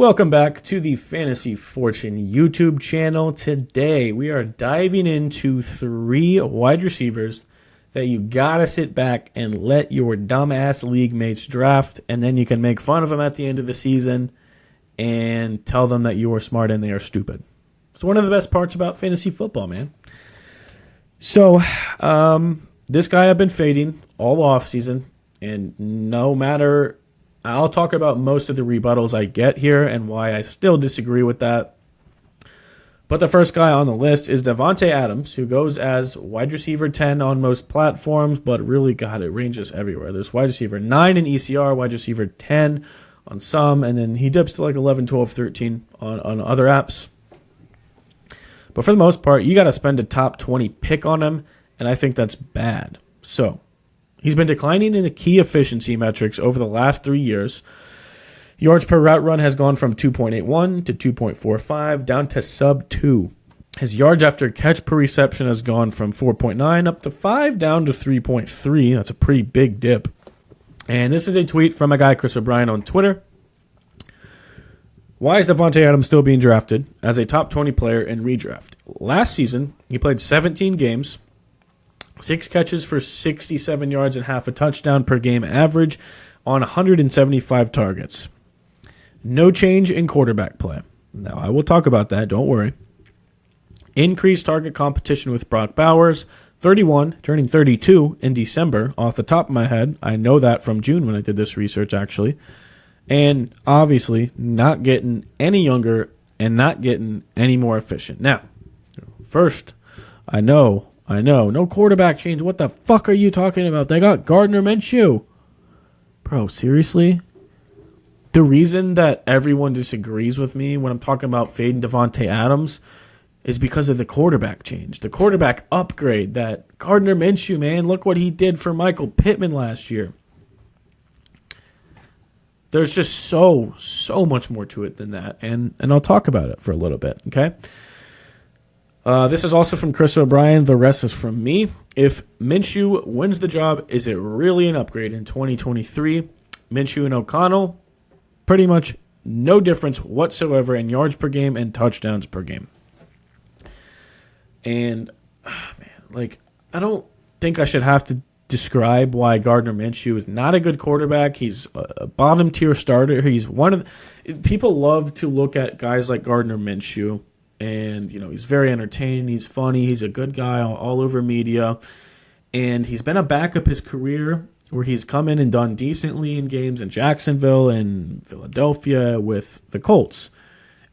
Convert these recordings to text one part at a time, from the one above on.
Welcome back to the Fantasy Fortune YouTube channel. Today we are diving into 3 wide receivers that you gotta sit back and let your dumbass league mates draft, and then you can make fun of them at the end of the season and tell them that you are smart and they are stupid. It's one of the best parts about fantasy football, man. So, this guy I've been fading all offseason, and no matter... I'll talk about most of the rebuttals I get here and why I still disagree with that. But the first guy on the list is Davante Adams, who goes as wide receiver 10 on most platforms, but really, God, it ranges everywhere. There's wide receiver 9 in ECR, wide receiver 10 on some, and then he dips to like 11, 12, 13 on other apps. But for the most part, you got to spend a top 20 pick on him, and I think that's bad. So... he's been declining in the key efficiency metrics over the last 3 years. Yards per route run has gone from 2.81 to 2.45 down to sub 2. His yards after catch per reception has gone from 4.9 up to 5 down to 3.3. That's a pretty big dip. And this is a tweet from a guy, Chris O'Brien, on Twitter. Why is Davante Adams still being drafted as a top 20 player in redraft? Last season, he played 17 games. 6 catches for 67 yards and half a touchdown per game average on 175 targets. No change in quarterback play. Now, I will talk about that, don't worry. Increased target competition with Brock Bowers, 31, turning 32 in December. Off the top of my head, I know that from June when I did this research, actually. And obviously, not getting any younger and not getting any more efficient. Now, first, I know, no quarterback change. What the fuck are you talking about? They got Gardner Minshew. Bro, seriously? The reason that everyone disagrees with me when I'm talking about fading Davante Adams is because of the quarterback change. The quarterback upgrade that Gardner Minshew, man, look what he did for Michael Pittman last year. There's just so much more to it than that, and I'll talk about it for a little bit, okay? This is also from Chris O'Brien. The rest is from me. If Minshew wins the job, is it really an upgrade in 2023? Minshew and O'Connell, pretty much no difference whatsoever in yards per game and touchdowns per game. And, I don't think I should have to describe why Gardner Minshew is not a good quarterback. He's a bottom-tier starter. He's one of the... People love to look at guys like Gardner Minshew. And, he's very entertaining. He's funny. He's a good guy all over media. And he's been a backup his career where he's come in and done decently in games in Jacksonville and Philadelphia with the Colts.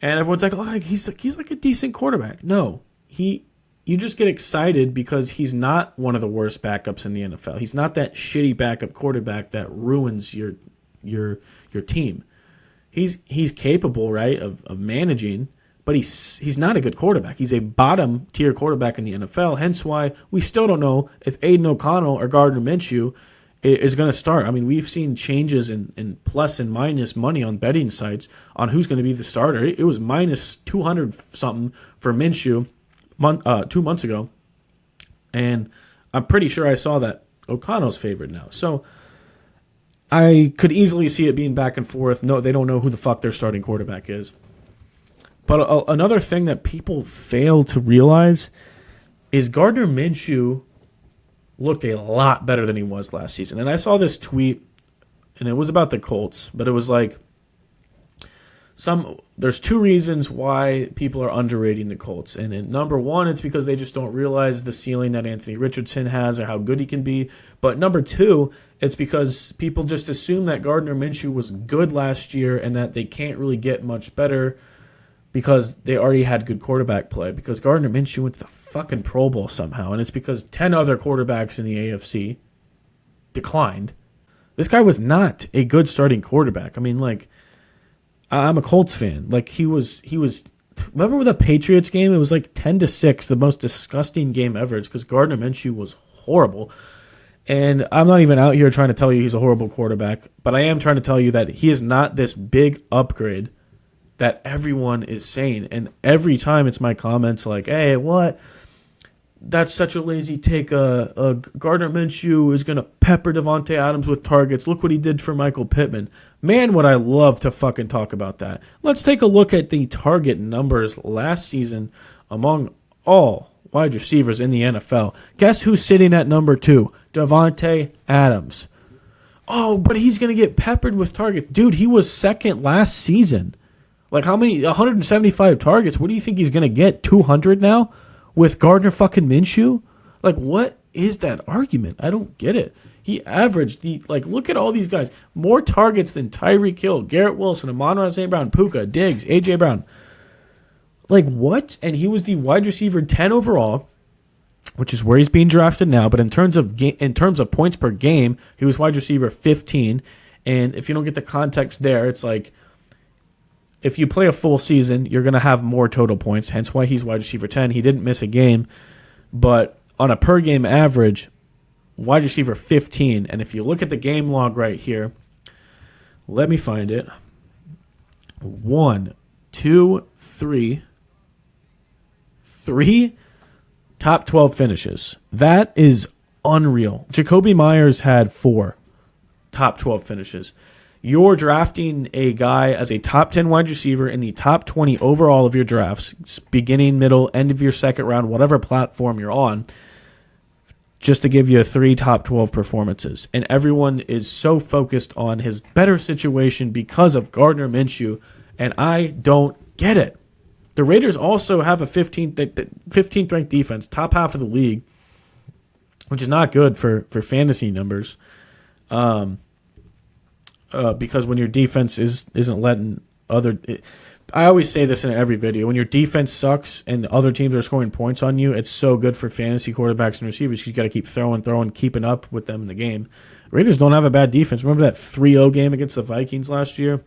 And everyone's like, oh, he's like a decent quarterback. No, you just get excited because he's not one of the worst backups in the NFL. He's not that shitty backup quarterback that ruins your team. He's capable, right, of managing. But he's not a good quarterback. He's a bottom-tier quarterback in the NFL, hence why we still don't know if Aiden O'Connell or Gardner Minshew is going to start. I mean, we've seen changes in plus and minus money on betting sites on who's going to be the starter. It was minus 200-something for Minshew 2 months ago, and I'm pretty sure I saw that O'Connell's favored now. So I could easily see it being back and forth. No, they don't know who the fuck their starting quarterback is. But another thing that people fail to realize is Gardner Minshew looked a lot better than he was last season. And I saw this tweet, and it was about the Colts, but it was like, there's 2 reasons why people are underrating the Colts. And number 1, it's because they just don't realize the ceiling that Anthony Richardson has or how good he can be. But number 2, it's because people just assume that Gardner Minshew was good last year and that they can't really get much better because they already had good quarterback play, because Gardner Minshew went to the fucking Pro Bowl somehow, and it's because 10 other quarterbacks in the AFC declined. This guy was not a good starting quarterback. I mean, I'm a Colts fan. He was. Remember the Patriots game? It was 10-6, the most disgusting game ever. It's because Gardner Minshew was horrible. And I'm not even out here trying to tell you he's a horrible quarterback, but I am trying to tell you that he is not this big upgrade that everyone is saying. And every time it's my comments like, hey, what? that's such a lazy take. Gardner Minshew is going to pepper Davante Adams with targets. Look what he did for Michael Pittman. Man, would I love to fucking talk about that. Let's take a look at the target numbers last season among all wide receivers in the NFL. Guess who's sitting at number 2? Davante Adams. Oh, but he's going to get peppered with targets. Dude, he was second last season. Like, how many? 175 targets. What do you think he's going to get? 200 now? With Gardner fucking Minshew? Like, what is that argument? I don't get it. He averaged, look at all these guys. More targets than Tyreek Hill, Garrett Wilson, Amon-Ra St. Brown, Puka, Diggs, A.J. Brown. Like, what? And he was the wide receiver 10 overall, which is where he's being drafted now. But in terms of points per game, he was wide receiver 15. And if you don't get the context there, it's like, if you play a full season, you're going to have more total points, hence why he's wide receiver 10. He didn't miss a game, but on a per-game average, wide receiver 15. And if you look at the game log right here, let me find it. 1, 2, 3 top 12 finishes. That is unreal. Jacoby Myers had 4 top 12 finishes. You're drafting a guy as a top 10 wide receiver in the top 20 overall of your drafts, beginning, middle, end of your second round, whatever platform you're on, just to give you 3 top 12 performances. And everyone is so focused on his better situation because of Gardner Minshew, and I don't get it. The Raiders also have a 15th ranked defense, top half of the league, which is not good for fantasy numbers. Because when your defense isn't letting I always say this in every video, when your defense sucks and other teams are scoring points on you, it's so good for fantasy quarterbacks and receivers. You got to keep throwing, keeping up with them in the game. Raiders don't have a bad defense. Remember that 3-0 game against the Vikings last year?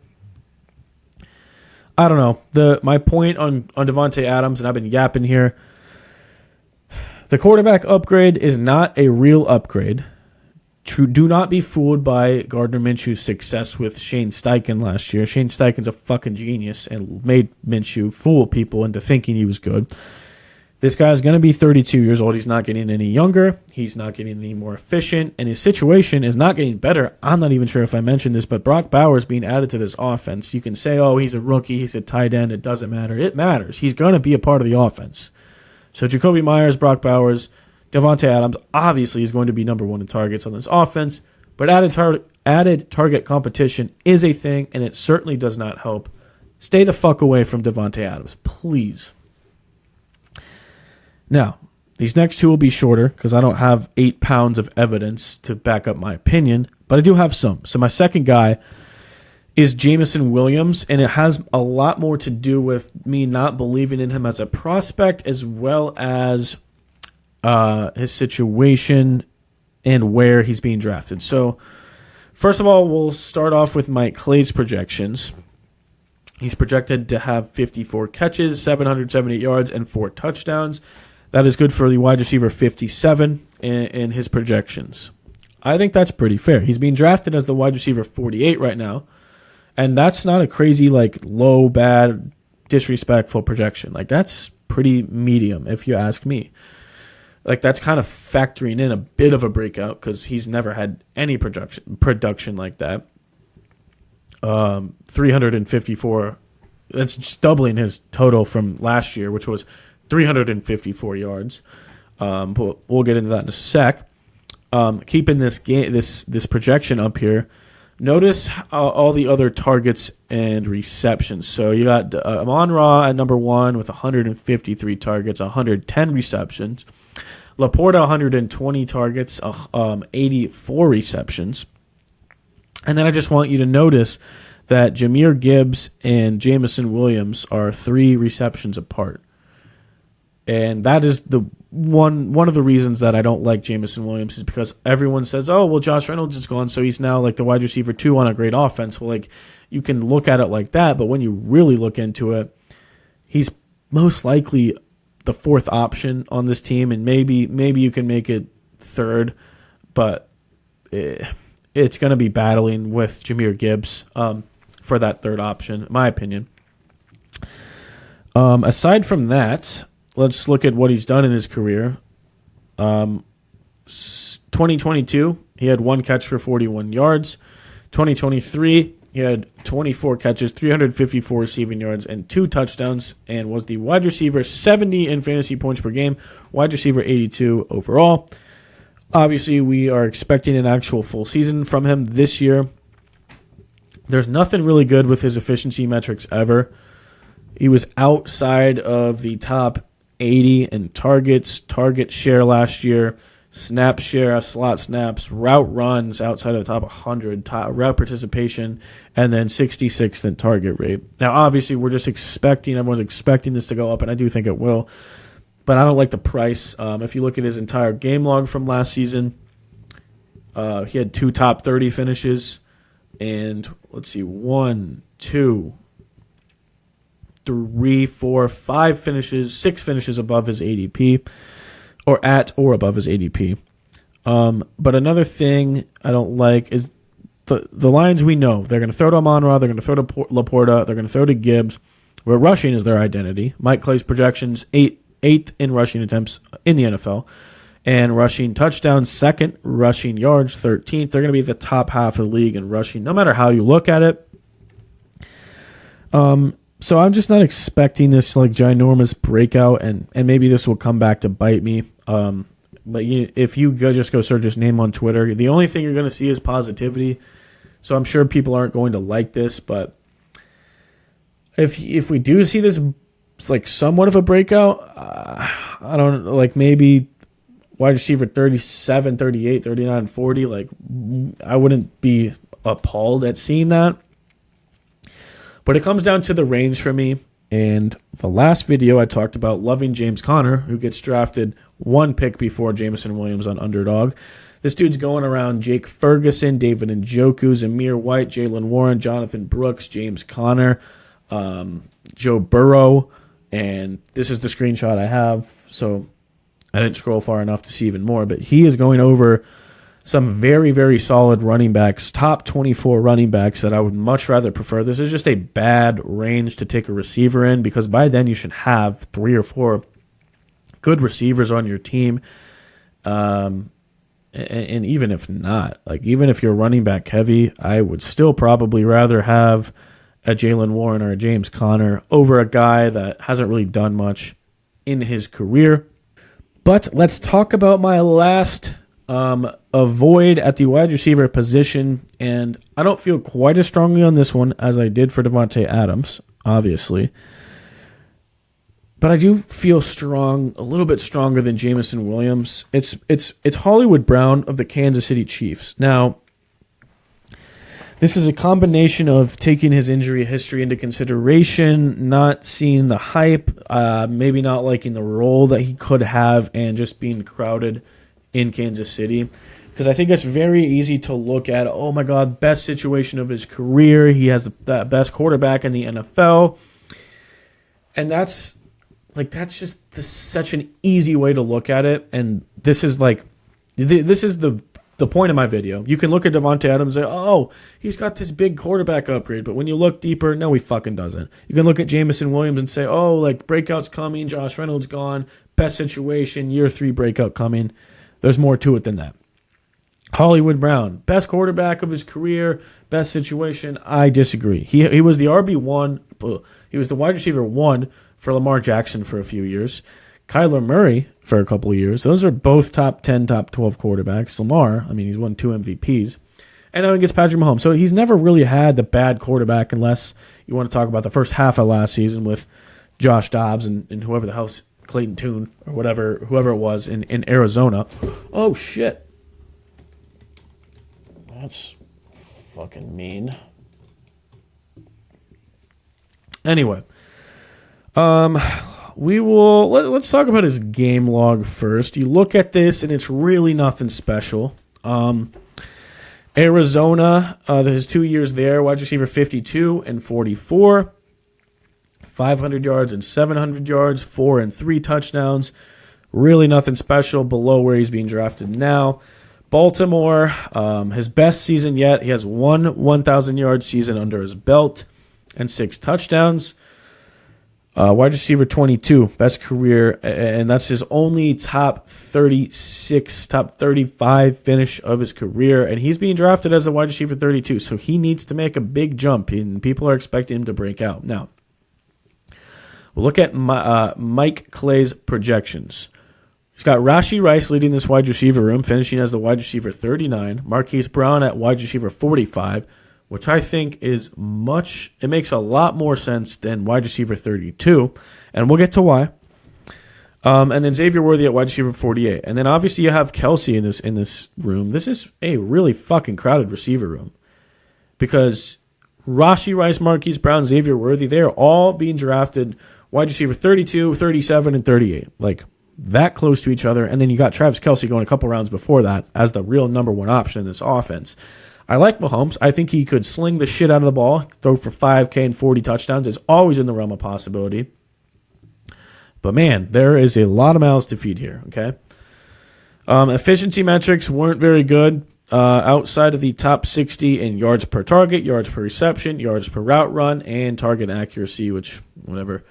I don't know. My point on Davante Adams, and I've been yapping here, the quarterback upgrade is not a real upgrade. Do not be fooled by Gardner Minshew's success with Shane Steichen last year. Shane Steichen's a fucking genius and made Minshew fool people into thinking he was good. This guy's going to be 32 years old. He's not getting any younger. He's not getting any more efficient. And his situation is not getting better. I'm not even sure if I mentioned this, but Brock Bowers being added to this offense. You can say, oh, he's a rookie. He's a tight end. It doesn't matter. It matters. He's going to be a part of the offense. So Jacoby Myers, Brock Bowers, Davante Adams obviously is going to be number 1 in targets on this offense, but added target competition is a thing, and it certainly does not help. Stay the fuck away from Davante Adams, please. Now, these next 2 will be shorter because I don't have 8 pounds of evidence to back up my opinion, but I do have some. So my second guy is Jameson Williams, and it has a lot more to do with me not believing in him as a prospect as well as his situation and where he's being drafted. So, first of all, we'll start off with Mike Clay's projections. He's projected to have 54 catches, 778 yards, and 4 touchdowns. That is good for the wide receiver 57 in his projections. I think that's pretty fair. He's being drafted as the wide receiver 48 right now, and that's not a crazy, low, bad, disrespectful projection. That's pretty medium, if you ask me. That's kind of factoring in a bit of a breakout because he's never had any production like that. 354. That's just doubling his total from last year, which was 354 yards. But we'll get into that in a sec. Keeping this projection up here, notice all the other targets and receptions. So you got Amon-Ra at number 1 with 153 targets, 110 receptions. Laporta, 120 targets, 84 receptions. And then I just want you to notice that Jahmyr Gibbs and Jameson Williams are 3 receptions apart. And that is the one of the reasons that I don't like Jameson Williams is because everyone says, oh, well, Josh Reynolds is gone, so he's now the wide receiver 2 on a great offense. Well, you can look at it like that, but when you really look into it, he's most likely the 4th option on this team, and maybe you can make it 3rd, but it's going to be battling with Jahmyr Gibbs for that 3rd option, in my opinion. Aside from that, let's look at what he's done in his career. 2022, he had 1 catch for 41 yards. 2023, he had 24 catches, 354 receiving yards, and 2 touchdowns, and was the wide receiver 70 in fantasy points per game, wide receiver 82 overall. Obviously, we are expecting an actual full season from him this year. There's nothing really good with his efficiency metrics ever. He was outside of the top 80 in targets, target share last year, snap share, slot snaps, route runs outside of the top 100, route participation, and then 66th in target rate. Now, obviously, we're just everyone's expecting this to go up, and I do think it will. But I don't like the price. If you look at his entire game log from last season, he had 2 top 30 finishes. And let's see, 1, 2, 3, 4, 5 finishes, 6 finishes above his ADP, or at or above his ADP. But another thing I don't like is the Lions. We know they're going to throw to Amon-Ra, they're going to throw to Laporta, they're going to throw to Gibbs, where rushing is their identity. Mike Clay's projections, 8th in rushing attempts in the NFL, and rushing touchdowns 2nd, rushing yards 13th. They're going to be the top half of the league in rushing, no matter how you look at it. So I'm just not expecting this like ginormous breakout, and maybe this will come back to bite me. But if you just go search his name on Twitter, the only thing you're going to see is positivity. So I'm sure people aren't going to like this, but if we do see this, it's like somewhat of a breakout, I don't know, like maybe wide receiver 37, 38, 39, 40. Like, I wouldn't be appalled at seeing that. But it comes down to the range for me. And the last video I talked about loving James Conner, who gets drafted 1 pick before Jameson Williams on Underdog. This dude's going around Jake Ferguson, David Njoku, Zamir White, Jalen Warren, Jonathan Brooks, James Conner, Joe Burrow. And this is the screenshot I have, so I didn't scroll far enough to see even more. But he is going over some very, very solid running backs, top 24 running backs that I would much rather prefer. This is just a bad range to take a receiver in, because by then you should have 3 or 4 good receivers on your team. And even if not, like even if you're running back heavy, I would still probably rather have a Jalen Warren or a James Conner over a guy that hasn't really done much in his career. But let's talk about my last avoid at the wide receiver position. And I don't feel quite as strongly on this one as I did for Davante Adams, obviously. But I do feel a little bit stronger than Jameson Williams. It's Hollywood Brown of the Kansas City Chiefs. Now, this is a combination of taking his injury history into consideration, not seeing the hype, maybe not liking the role that he could have, and just being crowded in Kansas City. Because I think it's very easy to look at, oh my God, best situation of his career. He has the best quarterback in the NFL. And that's just such an easy way to look at it. And this is the point of my video. You can look at Davante Adams and say, oh, he's got this big quarterback upgrade. But when you look deeper, no, he fucking doesn't. You can look at Jameson Williams and say, oh, like breakout's coming, Josh Reynolds gone, best situation, year 3 breakout coming. There's more to it than that. Hollywood Brown, best quarterback of his career, best situation. I disagree. He was the RB1. He was the wide receiver 1 for Lamar Jackson for a few years. Kyler Murray for a couple of years. Those are both top 10, top 12 quarterbacks. Lamar, I mean, he's won 2 MVPs. And now he gets Patrick Mahomes. So he's never really had the bad quarterback, unless you want to talk about the first half of last season with Josh Dobbs and whoever the hell's Clayton Tune or whoever it was in Arizona. Oh, shit. That's fucking mean. Anyway. Let's talk about his game log first. You look at this, and it's really nothing special. Arizona, his 2 years there, wide receiver 52 and 44, 500 yards and 700 yards, 4 and 3 touchdowns. Really nothing special, below where he's being drafted now. Baltimore, his best season yet. He has 1 1,000-yard season under his belt and 6 touchdowns. Wide receiver 22, best career, and that's his only top 36, top 35 finish of his career, and he's being drafted as a wide receiver 32, so he needs to make a big jump, and people are expecting him to break out. Now, we'll look at Mike Clay's projections. He's got Rashee Rice leading this wide receiver room, finishing as the wide receiver 39, Marquise Brown at wide receiver 45, which I think is it makes a lot more sense than wide receiver 32, and we'll get to why. And then Xavier Worthy at wide receiver 48. And then obviously you have Kelsey in this room. This is a really fucking crowded receiver room because Rashee Rice, Marquise Brown, Xavier Worthy, they're all being drafted wide receiver 32, 37, and 38. Like that close to each other. And then you got Travis Kelsey going a couple rounds before that as the real number one option in this offense. I like Mahomes. I think he could sling the shit out of the ball, throw for 5K and 40 touchdowns. It's always in the realm of possibility. But, man, there is a lot of mouths to feed here, okay? Efficiency metrics weren't very good outside of the top 60 in yards per target, yards per reception, yards per route run, and target accuracy, which, whatever.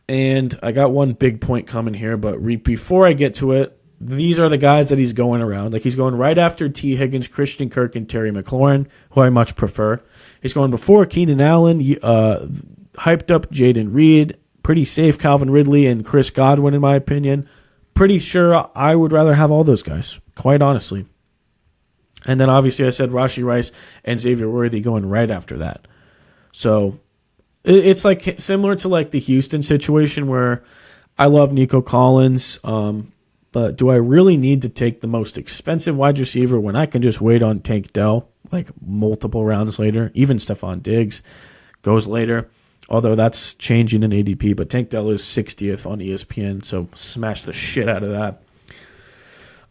And I got one big point coming here, but before I get to it, these are the guys that he's going around. Like he's going right after T. Higgins, Christian Kirk, and Terry McLaurin, who I much prefer. He's going before Keenan Allen, hyped up Jaden Reed, pretty safe Calvin Ridley, and Chris Godwin, in my opinion. Pretty sure I would rather have all those guys, quite honestly. And then obviously I said Rashee Rice and Xavier Worthy going right after that. So it's like similar to like the Houston situation where I love Nico Collins, but do I really need to take the most expensive wide receiver when I can just wait on Tank Dell like multiple rounds later? Even Stephon Diggs goes later, although that's changing in ADP. But Tank Dell is 60th on ESPN, so smash the shit out of that.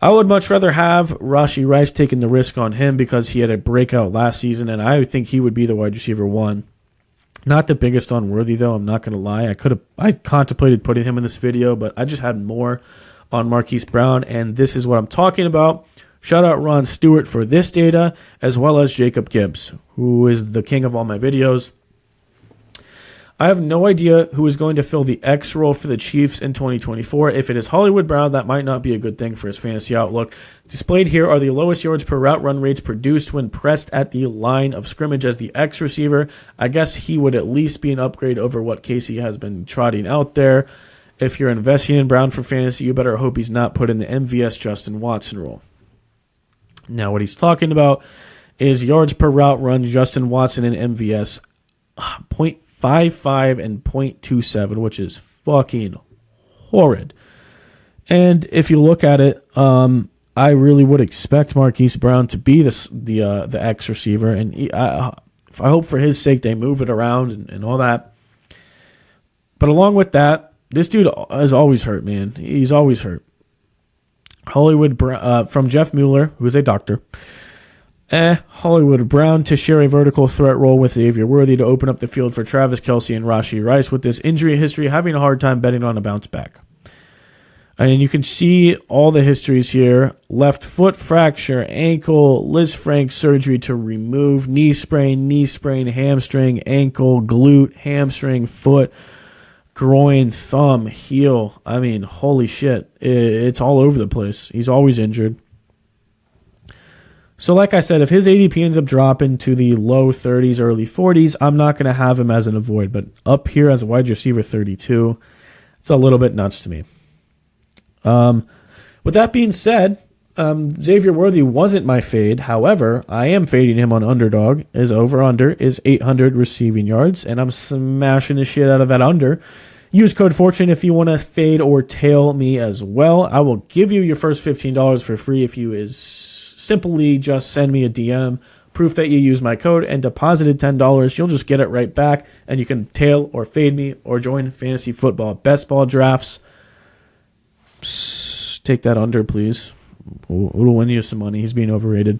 I would much rather have Rashee Rice taking the risk on him because he had a breakout last season, and I think he would be the wide receiver one. Not the biggest on Worthy, though, I'm not going to lie. I contemplated putting him in this video, but I just had more on Marquise Brown, and this is what I'm talking about. Shout out Ron Stewart for this data, as well as Jacob Gibbs, who is the king of all my videos. I have no idea who is going to fill the X role for the Chiefs in 2024. If it is Hollywood Brown, that might not be a good thing for his fantasy outlook. Displayed here are the lowest yards per route run rates produced when pressed at the line of scrimmage as the X receiver. I guess he would at least be an upgrade over what Casey has been trotting out there. If you're investing in Brown for fantasy, you better hope he's not put in the MVS Justin Watson role. Now, what he's talking about is yards per route run, Justin Watson and MVS, 0.55 and 0.27, which is fucking horrid. And if you look at it, I really would expect Marquise Brown to be the X receiver, and I hope for his sake they move it around and all that. But along with that, this dude is always hurt, man. He's always hurt. Hollywood from Jeff Mueller, who is a doctor. Hollywood Brown to share a vertical threat role with Xavier Worthy to open up the field for Travis Kelsey and Rashee Rice with this injury history, having a hard time betting on a bounce back. And you can see all the histories here. Left foot fracture, ankle, Liz Frank surgery to remove, knee sprain, hamstring, ankle, glute, hamstring, foot, groin, thumb, heel. I mean, holy shit. It's all over the place. He's always injured. So like I said, if his ADP ends up dropping to the low 30s, early 40s, I'm not going to have him as an avoid. But up here as a wide receiver 32, it's a little bit nuts to me. With that being said, Xavier Worthy wasn't my fade. However, I am fading him on underdog. His over-under is 800 receiving yards, and I'm smashing the shit out of that under. Use code FORTUNE if you want to fade or tail me as well. I will give you your first $15 for free if you simply just send me a DM, proof that you use my code, and deposited $10. You'll just get it right back, and you can tail or fade me or join fantasy football best ball drafts. Take that under, please. It'll win you some money. He's being overrated.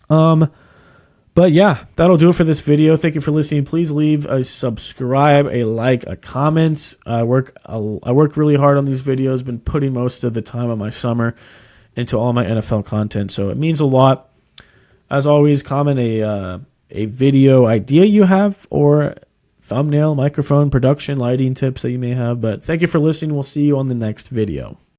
But yeah, that'll do it for this video. Thank you for listening. Please leave a subscribe, a like, a comment. I work really hard on these videos. Been putting most of the time of my summer into all my NFL content, so it means a lot. As always, comment a video idea you have or thumbnail, microphone, production, lighting tips that you may have. But thank you for listening. We'll see you on the next video.